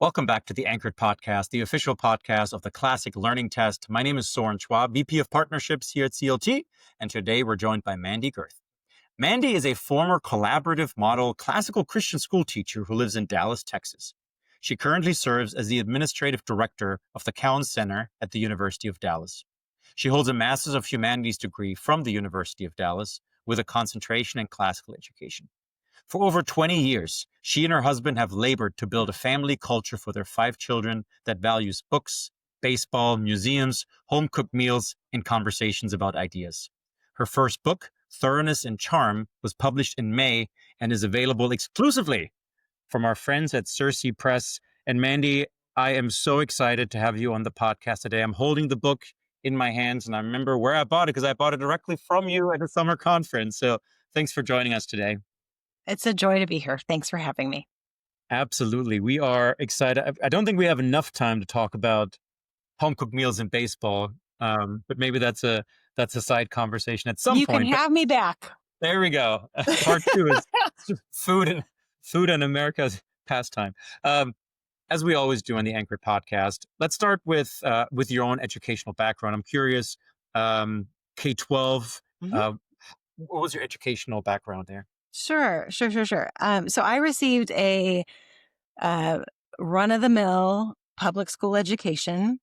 Welcome back to the Anchored Podcast, the official podcast of the Classic Learning Test. My name is Soren, VP of Partnerships here at CLT, and today we're joined by Mandi Gerth. Mandi is a former collaborative model classical Christian school teacher who lives in Dallas, Texas. She currently serves as the administrative director of the Cowan Center at the University of Dallas. She holds a Master's of Humanities degree from the University of Dallas with a concentration in classical education. For over 20 years, she and her husband have labored to build a family culture for their 5 children that values books, baseball, museums, home-cooked meals, and conversations about ideas. Her first book, Thoroughness and Charm, was published in May and is available exclusively from our friends at Circe Press. And Mandi, I am so excited to have you on the podcast today. I'm holding the book in my hands, and I remember where I bought it because I bought it directly from you at a summer conference. So thanks for joining us today. It's a joy to be here. Thanks for having me. Absolutely. We are excited. I don't think we have enough time to talk about home-cooked meals and baseball, but maybe that's a side conversation at some You point. can have me back. There we go. Part 2 is food and America's pastime. As we always do on the Anchored Podcast, let's start with your own educational background. I'm curious, K-12, what was your educational background there? Sure. So I received a run-of-the-mill public school education.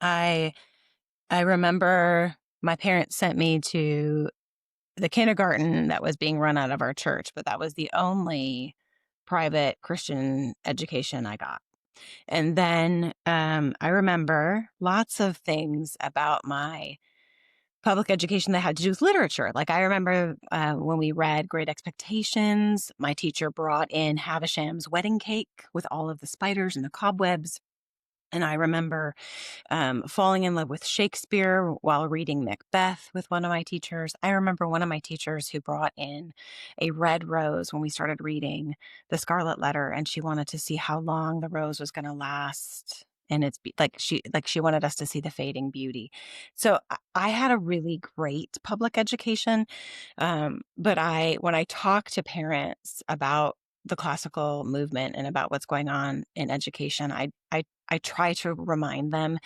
I remember my parents sent me to the kindergarten that was being run out of our church, but that was the only private Christian education I got. And then I remember lots of things about my public education that had to do with literature. Like I remember when we read Great Expectations, my teacher brought in Havisham's Wedding Cake with all of the spiders and the cobwebs. And I remember falling in love with Shakespeare while reading Macbeth with one of my teachers. I remember one of my teachers who brought in a red rose when we started reading The Scarlet Letter, and she wanted to see how long the rose was going to last. And it's she wanted us to see the fading beauty. So I had a really great public education. But when I talk to parents about the classical movement and about what's going on in education, I try to remind them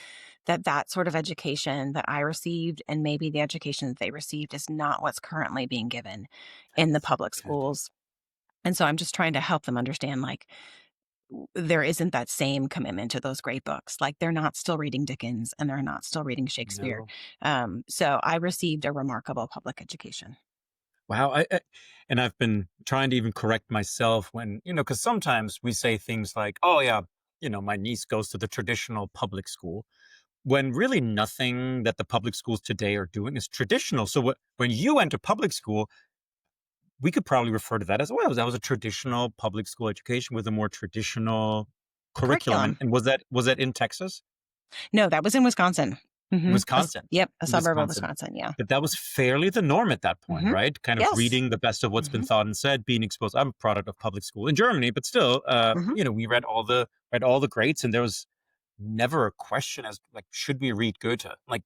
that sort of education that I received and maybe the education that they received is not what's currently being given in the public schools. And so I'm just trying to help them understand, like, there isn't that same commitment to those great books. Like they're not still reading Dickens and they're not still reading Shakespeare. No. So I received a remarkable public education. Wow. And I've been trying to even correct myself when, because sometimes we say things like, oh, yeah, my niece goes to the traditional public school, when really nothing that the public schools today are doing is traditional. So when you went to public school, we could probably refer to that as well. That was a traditional public school education with a more traditional curriculum. And was that in Texas? No, that was in Wisconsin. Mm-hmm. Wisconsin. A suburb of Wisconsin, yeah. But that was fairly the norm at that point, right? Kind of reading the best of what's been thought and said, being exposed. I'm a product of public school in Germany, but still, we read all the greats, and there was never a question as like, should we read Goethe? Like,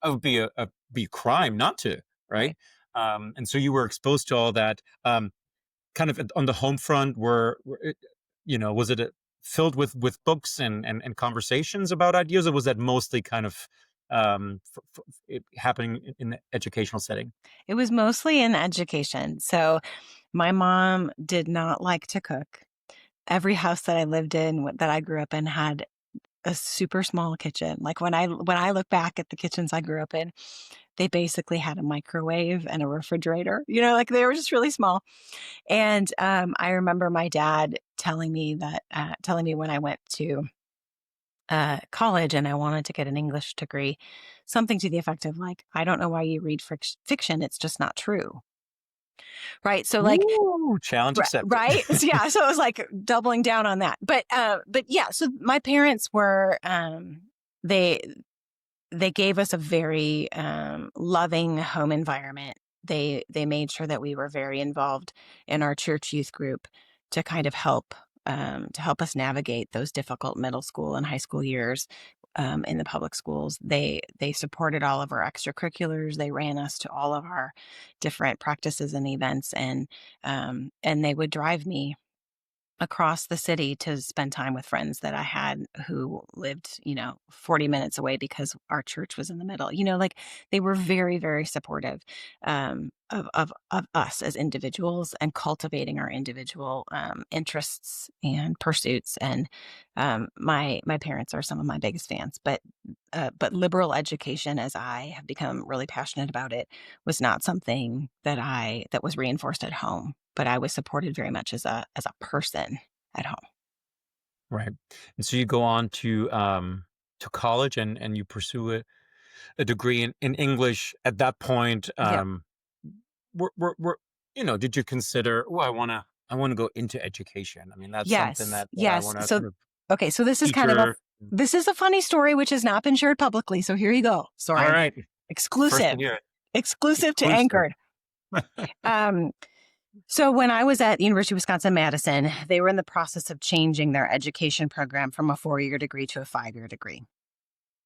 it would be a crime not to, right? And so you were exposed to all that. Kind of on the home front, was it filled with books and conversations about ideas, or was that mostly kind of happening in the educational setting? It was mostly in education. So my mom did not like to cook. Every house that I lived in, that I grew up in, had a super small kitchen. Like when I look back at the kitchens I grew up in, they basically had a microwave and a refrigerator, like they were just really small. And I remember my dad telling me when I went to college and I wanted to get an English degree, something to the effect of like, I don't know why you read fiction. It's just not true. Right. So like, challenge accepted. Right. Yeah. So it was like doubling down on that. But yeah, so my parents were, they gave us a very loving home environment. They made sure that we were very involved in our church youth group to kind of help us navigate those difficult middle school and high school years in the public schools. They supported all of our extracurriculars. They ran us to all of our different practices and events, and they would drive me across the city to spend time with friends that I had who lived, 40 minutes away because our church was in the middle. Like they were very, very supportive of us as individuals and cultivating our individual interests and pursuits. And my parents are some of my biggest fans, but liberal education, as I have become really passionate about it, was not something that was reinforced at home, but I was supported very much as a person at home. Right. And so you go on to college and you pursue a degree in English. At that point, Yep. were did you consider, oh, I want to go into education? I mean, that's something Yes. that I Yes. want to So kind of okay, so teacher. this is a funny story which has not been shared publicly. So here you go, All Soren. right. First to Exclusive. hear it. Exclusive to Exclusive. Anchored. Um so when I was at the University of Wisconsin-Madison, they were in the process of changing their education program from a 4-year degree to a 5-year degree.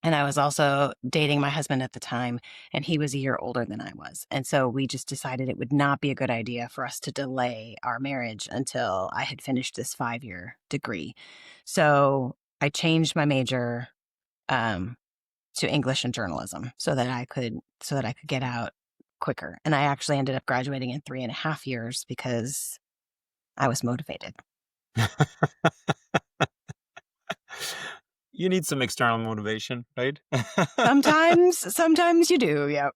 And I was also dating my husband at the time, and he was a year older than I was. And so we just decided it would not be a good idea for us to delay our marriage until I had finished this 5-year degree. So I changed my major um, to English and journalism so that I could get out quicker. And I actually ended up graduating in 3.5 years because I was motivated. You need some external motivation, right? Sometimes you do. Yeah.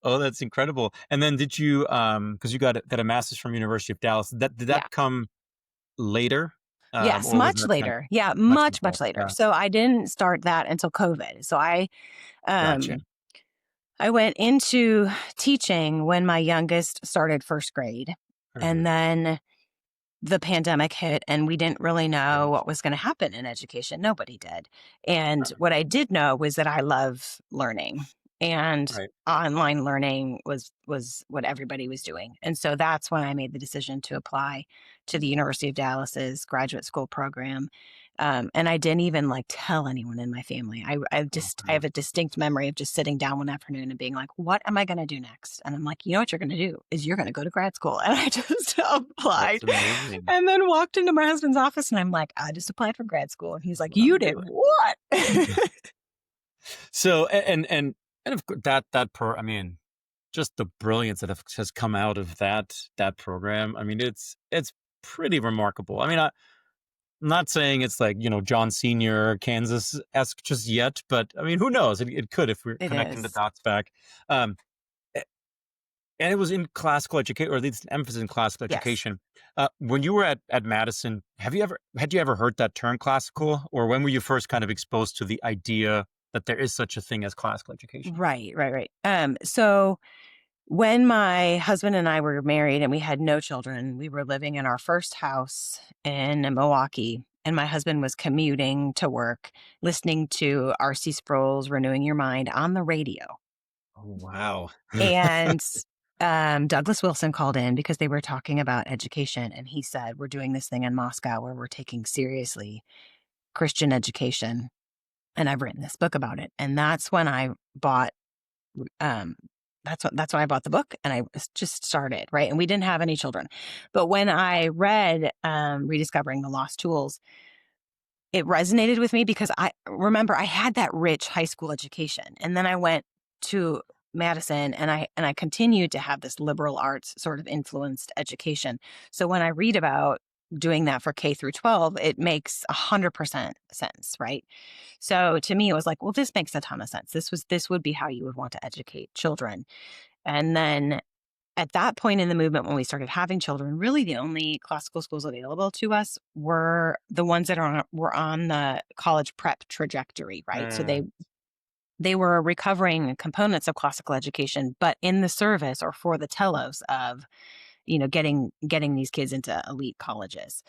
Oh, that's incredible. And then did you because you got a master's from University of Dallas, that did Yeah. that come later? Yes, Or was much that kind of later. Yeah, much much, before? much later. Yeah, So I didn't start that until COVID. So gotcha. um I went into teaching when my youngest started first grade. And Mhm. then the pandemic hit and we didn't really know Right, what was going to happen in education. Nobody did. And right, what I did know was that I love learning, and right. online learning was what everybody was doing. And so that's when I made the decision to apply to the University of Dallas's graduate school program. And I didn't even like tell anyone in my family. Oh, I have wow. a distinct memory of just sitting down one afternoon and being like, "What am I going to do next?" And I'm like, "You know what you're going to do is you're going to go to grad school." And I just applied, That's amazing. and then walked into my husband's office and I'm like, "I just applied for grad school." And he's like, Love "You did doing. what?" So and of course I mean, just the brilliance has come out of that program. I mean, it's pretty remarkable. I mean, I'm not saying it's like, John Senior Kansas-esque just yet, but I mean, who knows? It could if we're It connecting the is. dots back. Um, and it was in classical education, or at least an emphasis in classical Yes. education. When you were at Madison, had you ever heard that term classical, or when were you first kind of exposed to the idea that there is such a thing as classical education? Right, right, right. So when my husband and I were married and we had no children, we were living in our first house in Milwaukee, and my husband was commuting to work, listening to R.C. Sproul's Renewing Your Mind on the radio. Oh, wow. And Douglas Wilson called in because they were talking about education. And he said, "We're doing this thing in Moscow where we're taking seriously Christian education. And I've written this book about it." And that's when I bought, um, that's when I bought the book and just started, right? And we didn't have any children. But when I read Rediscovering the Lost Tools, it resonated with me because I remember I had that rich high school education, and then I went to Madison and I continued to have this liberal arts sort of influenced education. So when I read about doing that for K through 12, it makes 100% sense, right? So to me it was like, well, this makes a ton of sense. This would be how you would want to educate children. And then at that point in the movement, when we started having children, really the only classical schools available to us were the ones that were on the college prep trajectory, right? So Mm, they were recovering components of classical education, but in the service or for the telos of, getting these kids into elite colleges.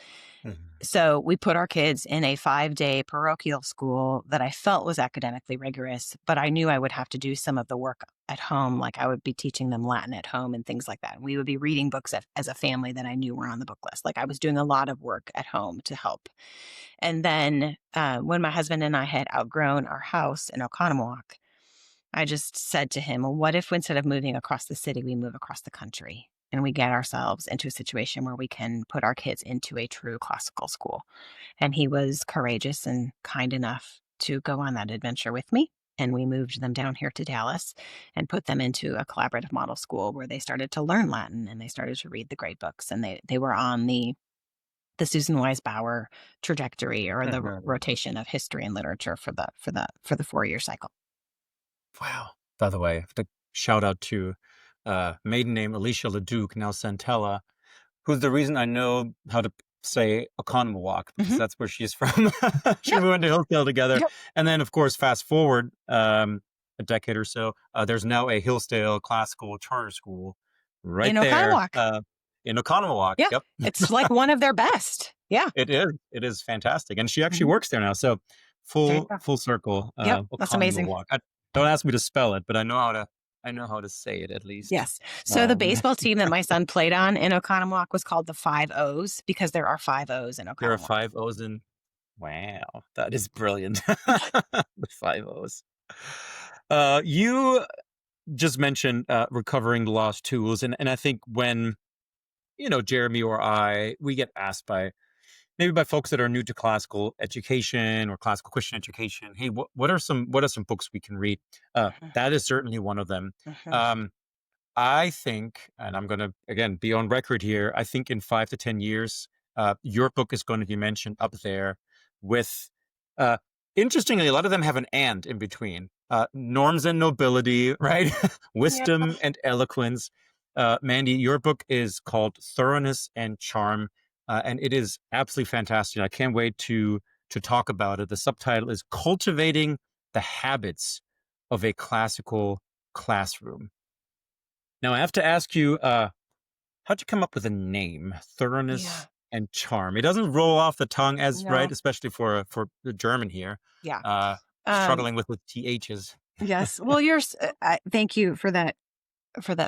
mhm. So we put our kids in a 5-day parochial school that I felt was academically rigorous, but I knew I would have to do some of the work at home. Like I would be teaching them Latin at home and things like that. We would be reading books as a family that I knew were on the book list. Like I was doing a lot of work at home to help. And then when my husband and I had outgrown our house in Oconomowoc, I just said to him, "Well, what if instead of moving across the city, we move across the country?" and we get ourselves into a situation where we can put our kids into a true classical school. And he was courageous and kind enough to go on that adventure with me. And we moved them down here to Dallas and put them into a collaborative model school where they started to learn Latin and they started to read the great books. And they were on the Susan Wise Bauer trajectory, or the rotation of history and literature for the 4-year cycle. Wow. By the way, I have to shout out to maiden name Alicia Leduc, now Santella, who's the reason I know how to say Oconomowoc, because that's where she's from. We went to Hillsdale together. Yep. And then, of course, fast forward a decade or so, there's now a Hillsdale classical charter school right In there Oconomowoc. in Oconomowoc. Yeah. Yep. It's like one of their best. Yeah. It is. It is fantastic. And she actually works there now. So full circle. Yep. That's amazing. Oconomowoc. Don't ask me to spell it, but I know how to say it at least. Yes. So the baseball team that my son played on in Oconomowoc was called the 5 O's because there are 5 O's in Oconomowoc. There are 5 O's in. Wow, that is brilliant. The 5 O's. You just mentioned recovering lost tools, and I think when Jeremy or we get asked by folks that are new to classical education or classical Christian education, hey, what are some books we can read? That is certainly one of them. I think, and I'm going to again be on record here, I think in 5 to 10 years, your book is going to be mentioned up there with, interestingly, a lot of them have an and in between. Norms and nobility, right? Wisdom and eloquence. Mandi, your book is called Thoroughness and Charm. And it is absolutely fantastic. I can't wait to talk about it. The subtitle is Cultivating the Habits of a Classical Classroom. Now, I have to ask you, how'd you come up with a name, Thoroughness and Charm? It doesn't roll off the tongue right, especially for the German here. Yeah. Struggling with THs. Yes. Well, thank you for that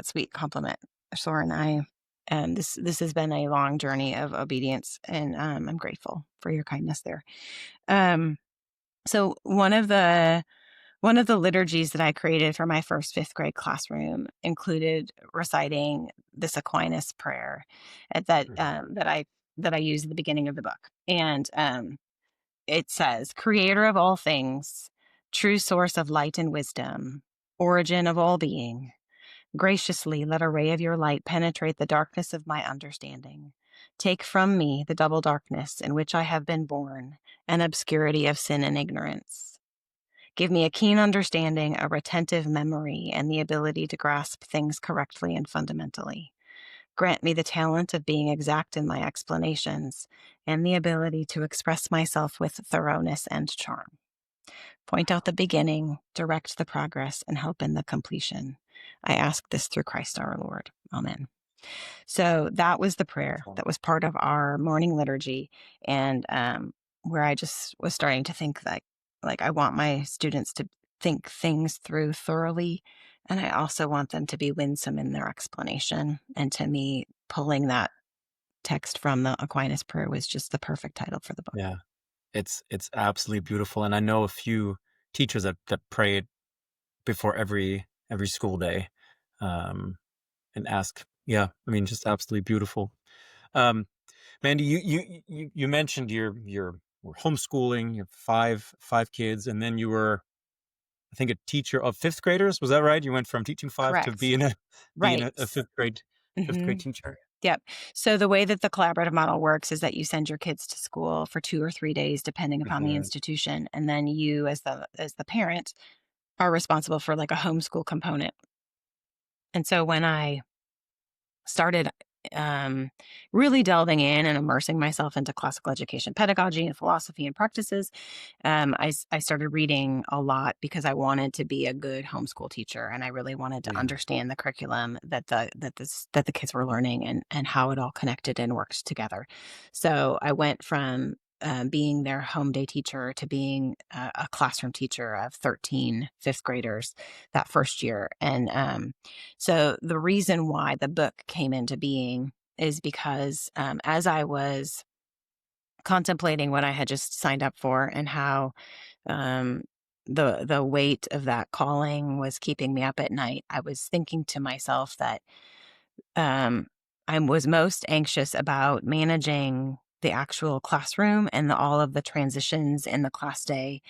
sweet compliment, Soren. This has been a long journey of obedience, and I'm grateful for your kindness there. So one of the liturgies that I created for my first 5th grade classroom included reciting this Aquinas prayer that I use at the beginning of the book, and it says, "Creator of all things, true source of light and wisdom, origin of all being. Graciously let a ray of your light penetrate the darkness of my understanding. Take from me the double darkness in which I have been born, an obscurity of sin and ignorance. Give me a keen understanding, a retentive memory, and the ability to grasp things correctly and fundamentally. Grant me the talent of being exact in my explanations, and the ability to express myself with thoroughness and charm. Point out the beginning, direct the progress, and help in the completion. I ask this through Christ our Lord. Amen." So that was the prayer that was part of our morning liturgy, and where I just was starting to think like I want my students to think things through thoroughly, and I also want them to be winsome in their explanation. And to me, pulling that text from the Aquinas prayer was just the perfect title for the book. Yeah. It's absolutely beautiful, and I know a few teachers that pray it before every school day, and ask. Yeah, I mean, just absolutely beautiful. Mandi, you mentioned you're homeschooling. You have five kids, and then you were, I think, a teacher of 5th graders. Was that right? You went from teaching 5 Correct. to being a Right. 5th grade teacher. Yep. So the way that the collaborative model works is that you send your kids to school for 2 or 3 days, depending upon the institution. And then you, as the parent, are responsible for like a homeschool component. And so when I started really delving in and immersing myself into classical education pedagogy and philosophy and practices, I started reading a lot because I wanted to be a good homeschool teacher, and I really wanted to understand the curriculum that the kids were learning and how it all connected and worked together. So I went from being their home day teacher to being a classroom teacher of 13 5th graders that first year. And so the reason why the book came into being is because as I was contemplating what I had just signed up for and how the weight of that calling was keeping me up at night, I was thinking to myself that I was most anxious about managing the actual classroom and all of the transitions in the class day.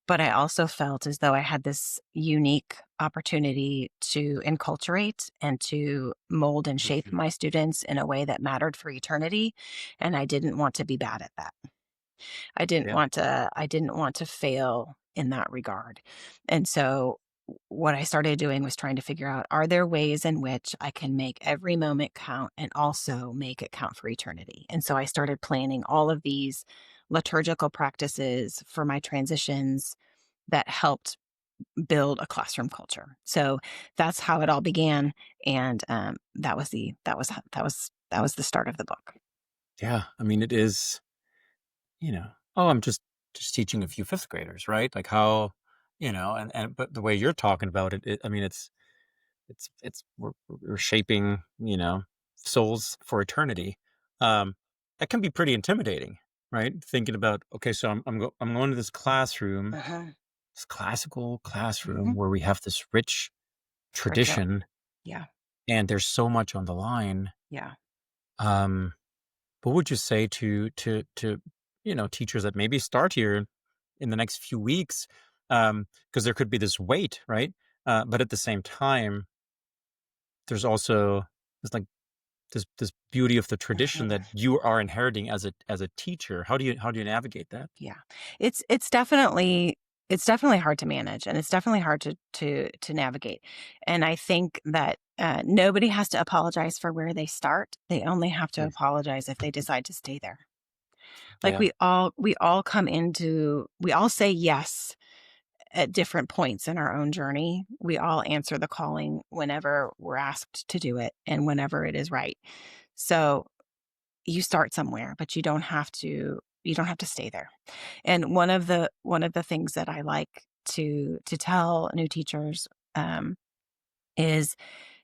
But I also felt as though I had this unique opportunity to enculturate and to mold and shape Mhm. my students in a way that mattered for eternity. And I didn't want to be bad at that. Yeah. I didn't want to fail in that regard. And so what I started doing was trying to figure out, are there ways in which I can make every moment count and also make it count for eternity? And so I started planning all of these liturgical practices for my transitions that helped build a classroom culture. So that's how it all began, and that was the start of the book. Yeah. I mean, it is, oh, I'm just teaching a few fifth graders, right? Like how, and but the way you're talking about it, I mean, it's we're shaping, souls for eternity. Um, that can be pretty intimidating, right? Thinking about, okay, so I'm going to this classroom, Uh-huh. this classical classroom Hmm. where we have this rich Curriculum. tradition, Yeah. and there's so much on the line. Yeah. Um, what would you say to teachers that maybe start here in the next few weeks? Because there could be this weight, right? But at the same time, there's also like this beauty of the tradition that Mhm. you are inheriting as a teacher. How do you navigate that? Yeah. It's definitely hard to manage, and it's definitely hard to navigate. And I think that nobody has to apologize for where they start. They only have to Mm. apologize if they decide to stay there. Like Yeah. we all say yes at different points in our own journey. We all answer the calling whenever we're asked to do it and whenever it is right. So you start somewhere, but you don't have to stay there. And one of the things that I like to tell new teachers is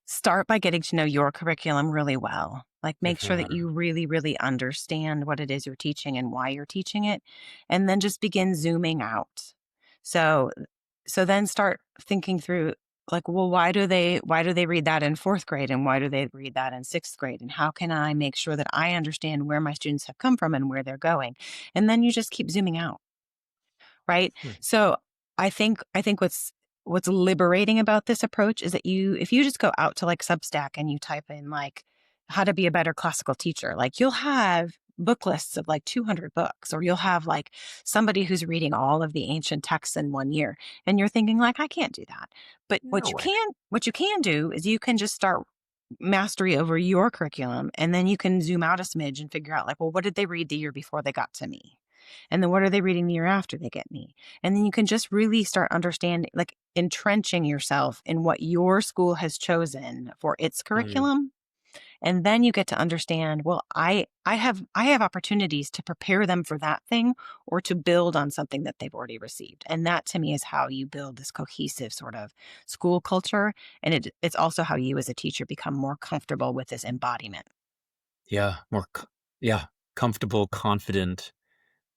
start by getting to know your curriculum really well. Like make sure that Mhm. you really, really understand what it is you're teaching and why you're teaching it, and then just begin zooming out. So then start thinking through, like, well, why do they read that in fourth grade and why do they read that in sixth grade? And how can I make sure that I understand where my students have come from and where they're going? And then you just keep zooming out. Right? Hmm. So I think what's liberating about this approach is that if you just go out to like Substack and you type in like how to be a better classical teacher, like you'll have book lists of like 200 books, or you'll have like somebody who's reading all of the ancient texts in one year, and you're thinking like, I can't do that. But No way. what you can do is you can just start mastery over your curriculum, and then you can zoom out a smidge and figure out like, well, what did they read the year before they got to me, and then what are they reading the year after they get me? And then you can just really start understanding, like entrenching yourself in what your school has chosen for its Mm. curriculum. And then you get to understand, well, I have opportunities to prepare them for that thing or to build on something that they've already received. And that to me is how you build this cohesive sort of school culture. And it's also how you as a teacher become more comfortable with this embodiment. Yeah, yeah, comfortable, confident.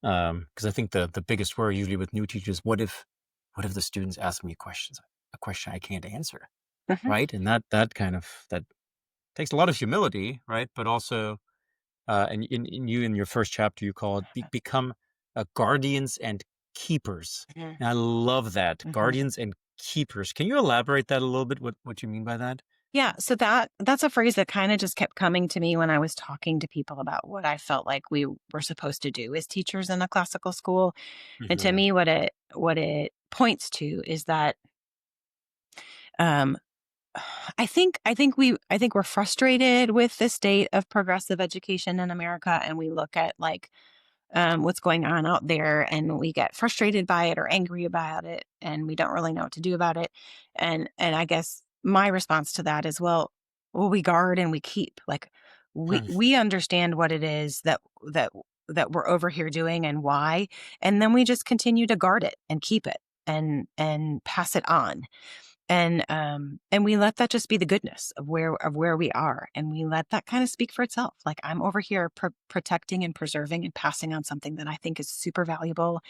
Because I think the biggest worry usually with new teachers, what if the students ask me a question I can't answer, Mhm. right? And that takes a lot of humility, right? But also, and in your first chapter, you call it become guardians and keepers. Mhm. And I love that, Mhm. guardians and keepers. Can you elaborate that a little bit? What you mean by that? Yeah, so that's a phrase that kind of just kept coming to me when I was talking to people about what I felt like we were supposed to do as teachers in a classical school. And to Hmm. me, what it points to is that um, I think we're frustrated with the state of progressive education in America, and we look at like what's going on out there, and we get frustrated by it or angry about it, and we don't really know what to do about it. And I guess my response to that is, well, we guard and we keep. Like we understand what it is that that we're over here doing and why, and then we just continue to guard it and keep it and pass it on, and we let that just be the goodness of where we are, and we let that kind of speak for itself. Like I'm over here protecting and preserving and passing on something that I think is super valuable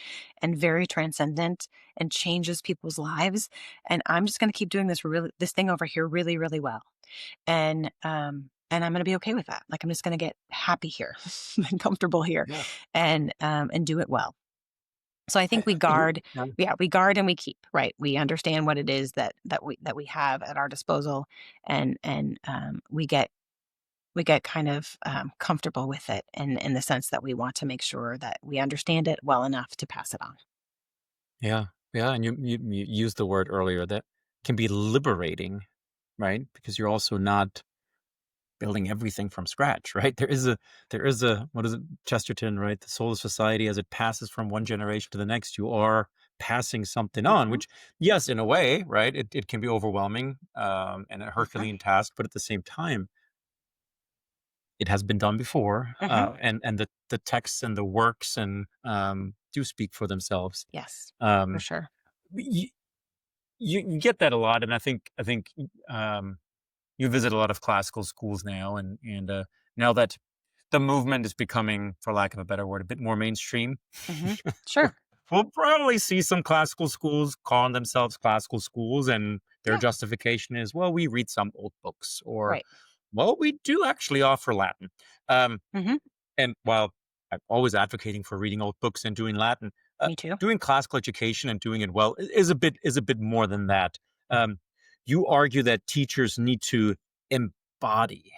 and very transcendent and changes people's lives, and I'm just going to keep doing this thing over here really, really well. And and I'm going to be okay with that. Like, I'm just going to get happy here and comfortable here, Yeah. and do it well. So I think we I agree. guard, Yeah. yeah, we guard and we keep, right? We understand what it is that we have at our disposal, and we get kind of comfortable with it, in the sense that we want to make sure that we understand it well enough to pass it on. Yeah. Yeah. And you used the word earlier that can be liberating, right? Because you're also not building everything from scratch, right? There is a what is it, Chesterton, right? The soul of society as it passes from one generation to the next, you are passing something on, Mhm. which yes, in a way, right? It can be overwhelming, and a Mhm. Herculean task, but at the same time, it has been done before, Mhm. and the texts and the works and do speak for themselves. Yes, for Um, sure. you, you get that a lot, and I think you visit a lot of classical schools now, and now that the movement is becoming, for lack of a better word, a bit more mainstream. Mhm. Sure. We'll probably see some classical schools calling themselves classical schools, and their Yeah. justification is, well, we read some old books, or, Right. well, we do actually offer Latin. Um, Mhm. and while I'm always advocating for reading old books and doing Latin, uh, Me too. doing classical education and doing it well is a bit more than that. Um, you argue that teachers need to embody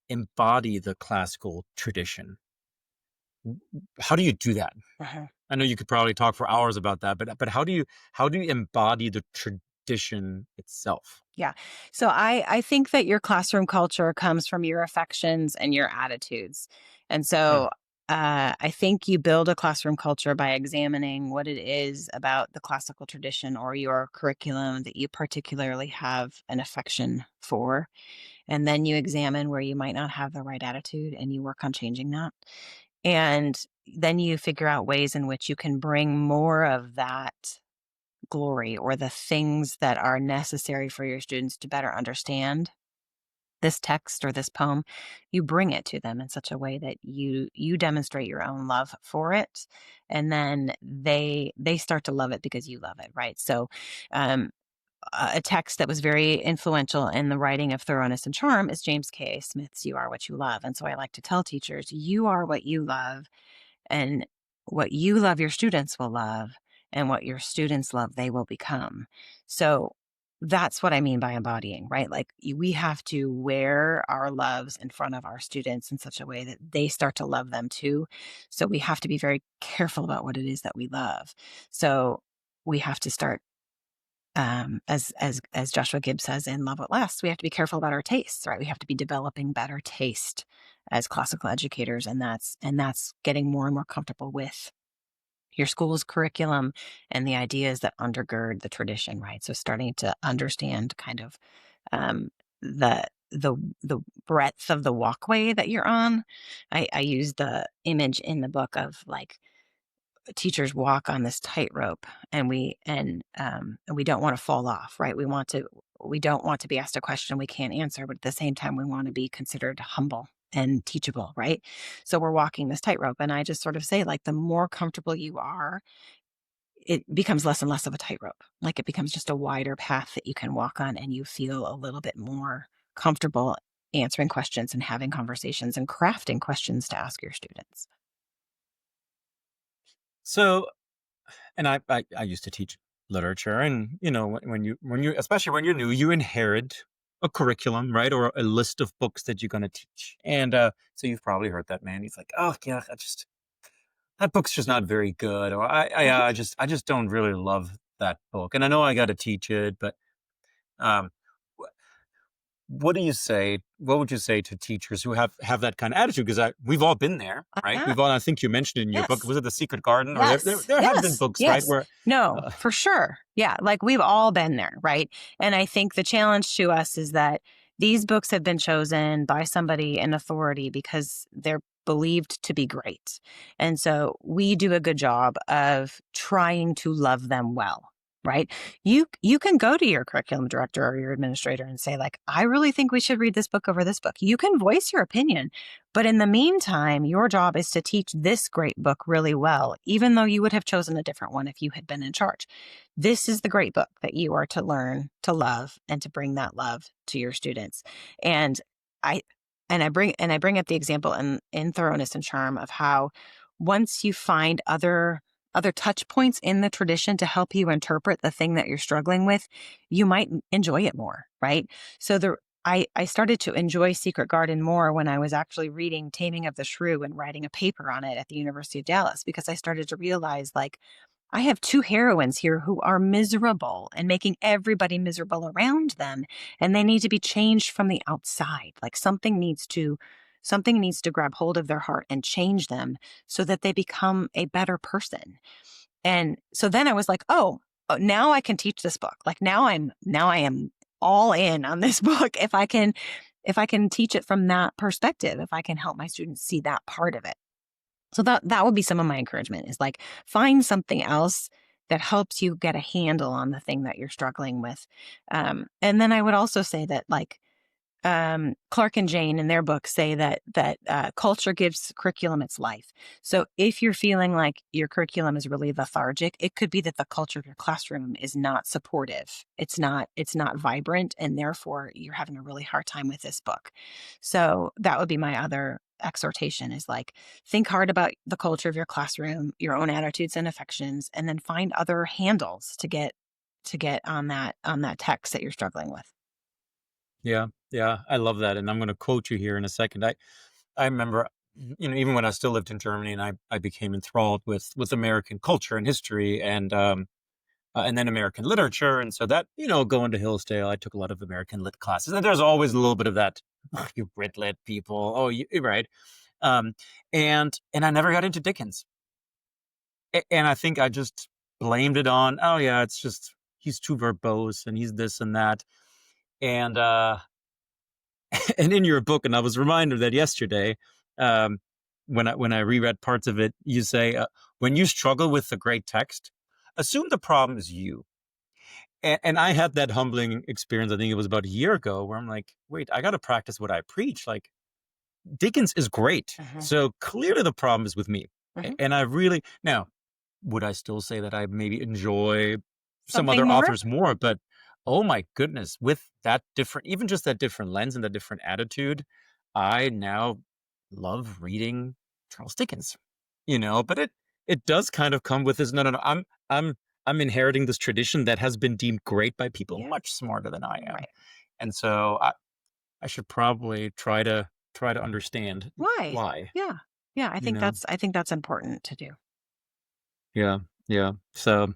embody the classical tradition. How do you do that? Uh-huh. I know you could probably talk for hours about that, but how do you embody the tradition itself? Yeah. So I think that your classroom culture comes from your affections and your attitudes. And Mm, so I think you build a classroom culture by examining what it is about the classical tradition or your curriculum that you particularly have an affection for. And then you examine where you might not have the right attitude and you work on changing that. And then you figure out ways in which you can bring more of that glory or the things that are necessary for your students to better understand this text or this poem. You bring it to them in such a way that you demonstrate your own love for it, and then they start to love it because you love it, right? So um a text that was very influential in the writing of Thoroughness and Charm is James K. Smith's You Are What You Love. And so I like to tell teachers, you are what you love, and what you love, your students will love, and what your students love, they will become. So that's what I mean by embodying, right? Like, we have to wear our loves in front of our students in such a way that they start to love them too. So we have to be very careful about what it is that we love. So we have to start, as Joshua Gibbs says in Love What Lasts, we have to be careful about our tastes, right? We have to be developing better taste as classical educators, and that's getting more and more comfortable with your school's curriculum and the ideas that undergird the tradition, right? So starting to understand kind of um, the breadth of the walkway that you're on. I use the image in the book of, like, teachers walk on this tightrope, and we don't want to fall off, right? We don't want to be asked a question we can't answer, but at the same time we want to be considered humble and teachable, right? So we're walking this tightrope, and I just sort of say, like, the more comfortable you are, it becomes less and less of a tightrope. Like, it becomes just a wider path that you can walk on, and you feel a little bit more comfortable answering questions and having conversations and crafting questions to ask your students. So, and I used to teach literature, and when you especially when you're new, you inherit a curriculum, right, or a list of books that you're going to teach, and so you've probably heard that, man. He's like, oh yeah, that book's just not very good, or Mhm. I just don't really love that book, and I know I got to teach it, but um, what do you say? What would you say to teachers who have that kind of attitude? Because we've all been there, I right? have. We've all. I think you mentioned it in your book. Yes. Was it The Secret Garden? Or there there, Yes. there have been Yes. books, right? Yes. Where, No, uh, for sure. Yeah. Like, we've all been there. Right. And I think the challenge to us is that these books have been chosen by somebody in authority because they're believed to be great. And so we do a good job of trying to love them well. Right. You can go to your curriculum director or your administrator and say, like, I really think we should read this book over this book. You can voice your opinion. But in the meantime, your job is to teach this great book really well, even though you would have chosen a different one if you had been in charge. This is the great book that you are to learn to love and to bring that love to your students. And I and I bring up the example in Thoroughness and Charm of how once you find other touch points in the tradition to help you interpret the thing that you're struggling with, you might enjoy it more, right? So I started to enjoy Secret Garden more when I was actually reading Taming of the Shrew and writing a paper on it at the University of Dallas, because I started to realize, like, I have two heroines here who are miserable and making everybody miserable around them, and they need to be changed from the outside. Like something needs to grab hold of their heart and change them so that they become a better person. And so then I was like, now I can teach this book. Like now I am all in on this book if I can teach it from that perspective, if I can help my students see that part of it. So that would be some of my encouragement, is like, find something else that helps you get a handle on the thing that you're struggling with. And then I would also say that, like, Clark and Jane in their book say that culture gives curriculum its life. So if you're feeling like your curriculum is really lethargic, it could be that the culture of your classroom is not supportive. It's not vibrant, and therefore you're having a really hard time with this book. So that would be my other exhortation, is like, think hard about the culture of your classroom, your own attitudes and affections, and then find other handles to get on that text that you're struggling with. Yeah, yeah, I love that, and I'm going to quote you here in a second. I remember, even when I still lived in Germany, and I became enthralled with American culture and history, and then American literature, and so that, going to Hillsdale, I took a lot of American lit classes, and there's always a little bit of that, you Brit lit people, right, and I never got into Dickens, and I think I just blamed it on, oh yeah, it's just he's too verbose, and he's this and that, and and in your book, and I was reminded of that yesterday, um, when I reread parts of it, you say, when you struggle with the great text, assume the problem is you. And I had that humbling experience, I think it was about a year ago, where I'm like, wait, I got to practice what I preach. Like, Dickens is great. So clearly the problem is with me. And I really, now, would I still say that I maybe enjoy some Something other more? authors more? But oh my goodness, with that different, even just that different lens and that different attitude, I now love reading Charles Dickens. But it does kind of come with this. No, I'm inheriting this tradition that has been deemed great by people Yeah. much smarter than I am, Right. and so I should probably try to understand Why? why. Yeah. Yeah. I You think know, that's important to do. yeah, yeah. So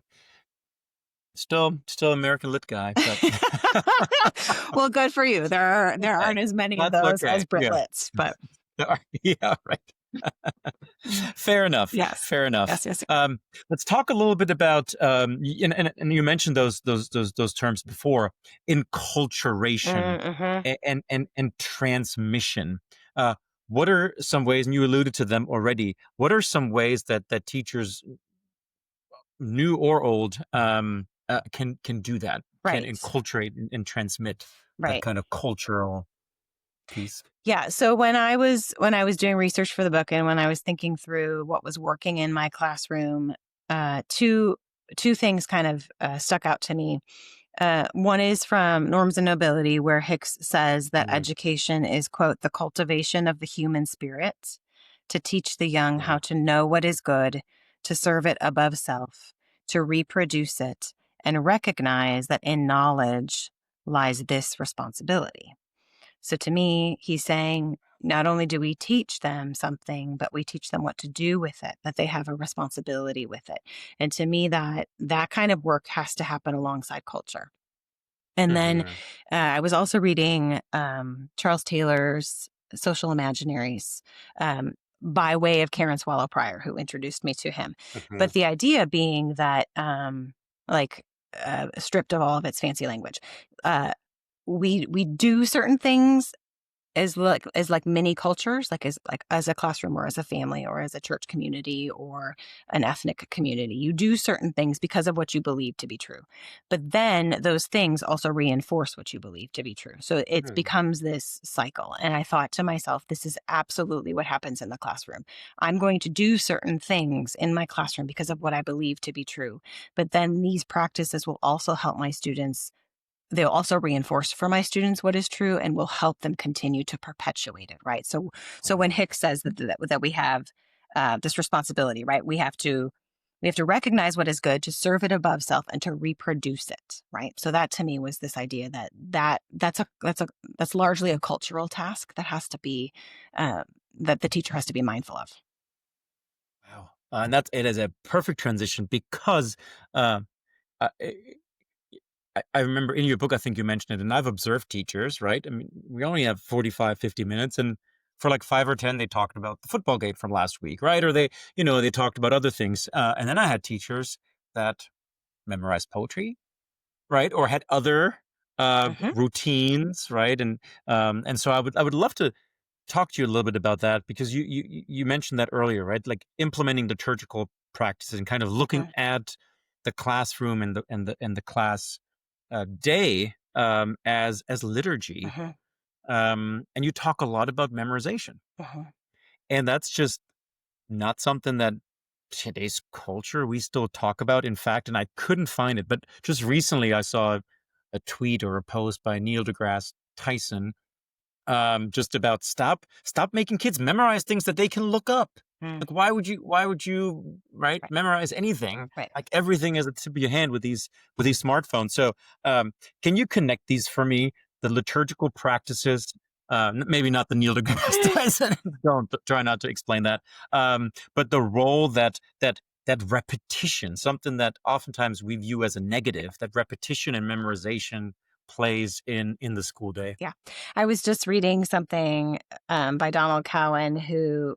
still American lit guy, but Well, good for you. There hey, aren't as many of that's those as okay. Yeah, Britlets, but yeah, right. Fair enough. yes. Fair enough. Yes, yes. Let's talk a little bit about and you mentioned those terms before, enculturation Mm-hmm. and transmission. Uh, what are some ways, and you alluded to them already? What are some ways that teachers, new or old, can do that? Can Right. enculturate and transmit that Right. kind of cultural piece? Yeah. So when I was doing research for the book, and when I was thinking through what was working in my classroom, two things kind of stuck out to me. One is from Norms and Nobility, where Hicks says that Mm, education is, quote, the cultivation of the human spirit, to teach the young how wow. to know what is good, to serve it above self, to reproduce it, and recognize that in knowledge lies this responsibility. So to me, he's saying, not only do we teach them something, but we teach them what to do with it, that they have a responsibility with it. And to me, that kind of work has to happen alongside culture. And then Hmm. I was also reading Charles Taylor's Social Imaginaries, by way of Karen Swallow Prior, who introduced me to him. Hmm. But the idea being that, like, stripped of all of its fancy language, uh, we do certain things as mini cultures, like as a classroom or as a family or as a church community or an ethnic community. You do certain things because of what you believe to be true, but then those things also reinforce what you believe to be true. So it becomes this cycle. And I thought to myself, this is absolutely what happens in the classroom. I'm going to do certain things in my classroom because of what I believe to be true, but then these practices will also help my students they'll also reinforce for my students what is true and will help them continue to perpetuate it, right? So when Hicks says that we have this responsibility, right? We have to recognize what is good, to serve it above self, and to reproduce it, right? So that to me was this idea that's largely a cultural task that has to be that the teacher has to be mindful of. Wow. And it is a perfect transition because uh, I, I remember in your book, I think you mentioned it, and I've observed teachers, right? I mean, we only have 45, 50 minutes, and for like 5 or 10, they talked about the football game from last week, right? Or they talked about other things. And then I had teachers that memorized poetry, right? Or had other Mm-hmm. routines, right? And so I would love to talk to you a little bit about that because you mentioned that earlier, right? Like implementing liturgical practices and kind of looking Mm-hmm. at the classroom and the class day as liturgy. Mm-hmm. And you talk a lot about memorization, Mm-hmm. and that's just not something that today's culture we still talk about. In fact, and I couldn't find it, but just recently I saw a tweet or a post by Neil deGrasse Tyson just about stop making kids memorize things that they can look up. Mm. Like why would you right Right. memorize anything? Right. Like everything is at the tip of your hand with these smartphones. So can you connect these for me? The liturgical practices, maybe not the Neil deGrasse Tyson. Don't try not to explain that. But the role that repetition, something that oftentimes we view as a negative, that repetition and memorization plays in the school day. Yeah. I was just reading something by Donald Cowan, who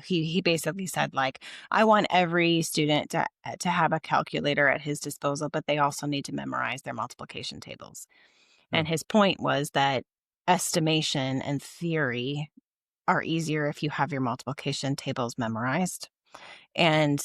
he basically said, like, I want every student to have a calculator at his disposal, but they also need to memorize their multiplication tables. And Hmm. his point was that estimation and theory are easier if you have your multiplication tables memorized. And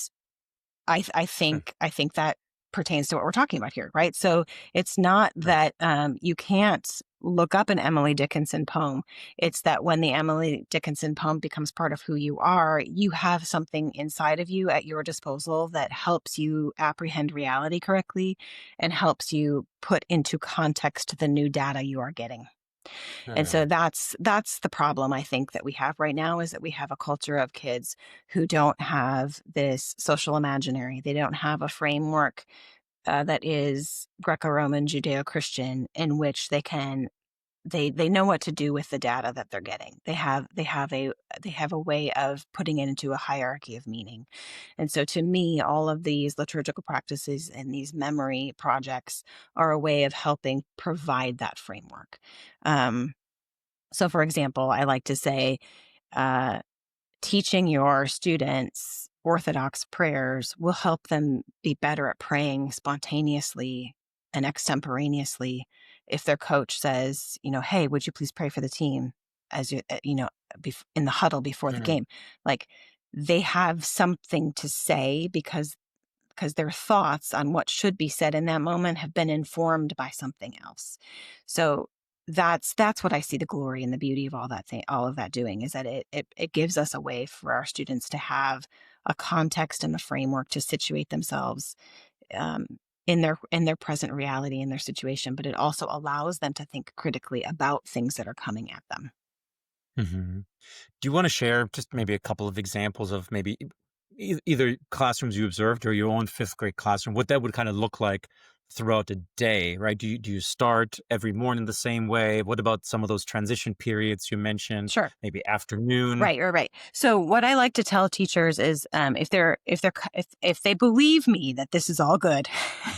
I think that pertains to what we're talking about here, right? So it's not Right. that you can't look up an Emily Dickinson poem. It's that when the Emily Dickinson poem becomes part of who you are, you have something inside of you at your disposal that helps you apprehend reality correctly and helps you put into context the new data you are getting. And so Sure. that's the problem I think that we have right now, is that we have a culture of kids who don't have this social imaginary. They don't have a framework that is Greco-Roman, Judeo-Christian, in which they know what to do with the data that they're getting. They have a way of putting it into a hierarchy of meaning. And so to me, all of these liturgical practices and these memory projects are a way of helping provide that framework. Um, so, for example, I like to say, uh, teaching your students Orthodox prayers will help them be better at praying spontaneously and extemporaneously. If their coach says, hey, would you please pray for the team as in the huddle before the Mhm. game? Like, they have something to say because their thoughts on what should be said in that moment have been informed by something else. So that's what I see the glory and the beauty of all of that doing, is that it gives us a way for our students to have a context and a framework to situate themselves um, in their present reality, in their situation, but it also allows them to think critically about things that are coming at them. Mhm. Do you want to share just maybe a couple of examples of maybe either classrooms you observed or your own fifth grade classroom, what that would kind of look like throughout the day, right? Do you start every morning the same way? What about some of those transition periods you mentioned, Sure. maybe afternoon? Right. So what I like to tell teachers is, if they believe me that this is all good,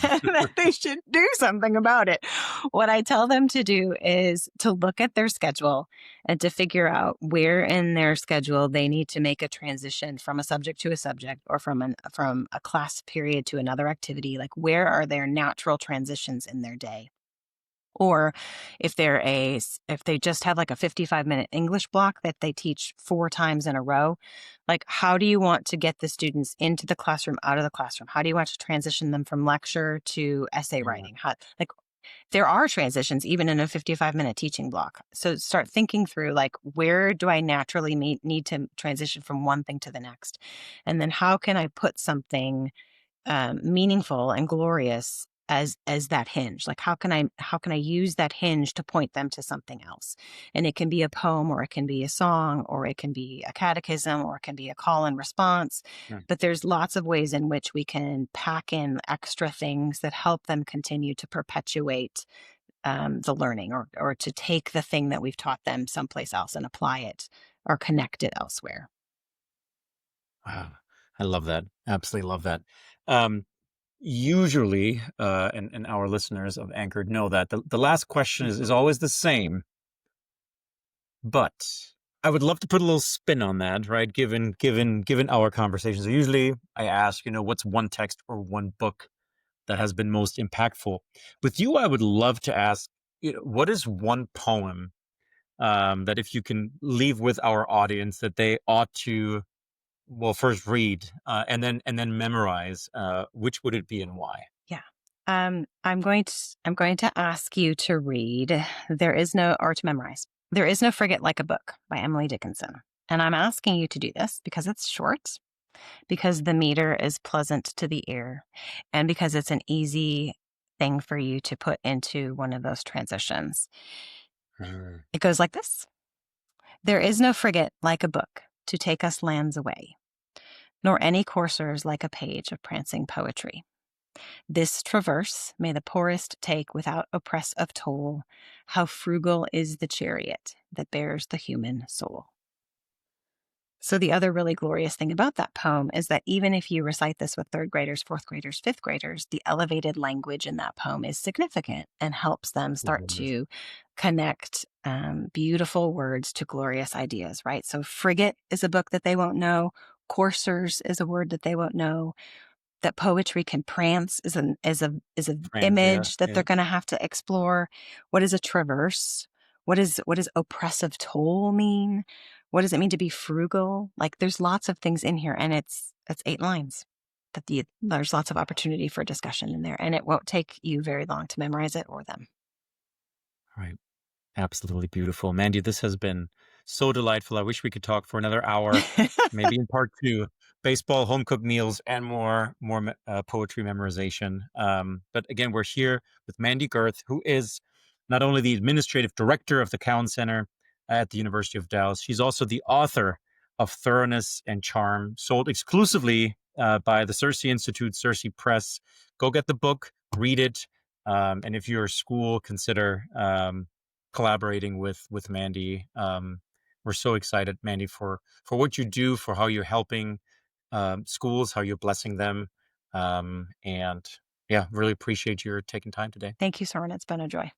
that they should do something about it. What I tell them to do is to look at their schedule and to figure out where in their schedule they need to make a transition from a subject to a subject, or from a class period to another activity. Like, where are their natural transitions in their day? Or if they just have like a 55-minute English block that they teach 4 times in a row, like, how do you want to get the students into the classroom, out of the classroom? How do you want to transition them from lecture to essay Yeah. writing? There are transitions even in a 55-minute teaching block. So start thinking through, like, where do I naturally need to transition from one thing to the next? And then how can I put something meaningful and glorious as that hinge. Like how can I use that hinge to point them to something else? And it can be a poem, or it can be a song, or it can be a catechism, or it can be a call and response. Mm. But there's lots of ways in which we can pack in extra things that help them continue to perpetuate the learning, or to take the thing that we've taught them someplace else and apply it or connect it elsewhere. Wow. I love that. Absolutely love that. Um, Usually, and our listeners of Anchored know that the last question is always the same, but I would love to put a little spin on that, right? Given our conversations. So usually I ask, what's one text or one book that has been most impactful? With you, I would love to ask, what is one poem that if you can leave with our audience that they ought to, well, first read and then memorize, which would it be and why? Yeah. I'm going to ask you to read There Is No or to memorize. There Is No Frigate Like a Book by Emily Dickinson. And I'm asking you to do this because it's short, because the meter is pleasant to the ear, and because it's an easy thing for you to put into one of those transitions. Mm. It goes like this. There is no frigate like a book to take us lands away, nor any coursers like a page of prancing poetry. This traverse may the poorest take without oppress of toll. How frugal is the chariot that bears the human soul. So the other really glorious thing about that poem is that even if you recite this with third graders, fourth graders, fifth graders, the elevated language in that poem is significant and helps them start Wonderful. to connect beautiful words to glorious ideas, right? So frigate is a book that they won't know. Coursers is a word that they won't know. That poetry can prance is an France, yeah, image that yeah. they're going to have to explore. What is a traverse? What does oppressive toll mean? What does it mean to be frugal? Like there's lots of things in here, and it's 8 lines. There's lots of opportunity for discussion in there, and it won't take you very long to memorize it or them. Right. Absolutely beautiful. Mandy, this has been so delightful. I wish we could talk for another hour, maybe in part two, baseball, home cooked meals, and more poetry memorization. But again, we're here with Mandi Gerth, who is not only the administrative director of the Cowan Center at the University of Dallas, she's also the author of Thoroughness and Charm, sold exclusively by the Cersei Institute, Cersei Press. Go get the book, read it. And if you're a school, consider collaborating with Mandi. We're so excited, Mandi, for what you do, for how you're helping schools, how you're blessing them, and yeah, really appreciate your taking time today. Thank you, Soren. It's been a joy.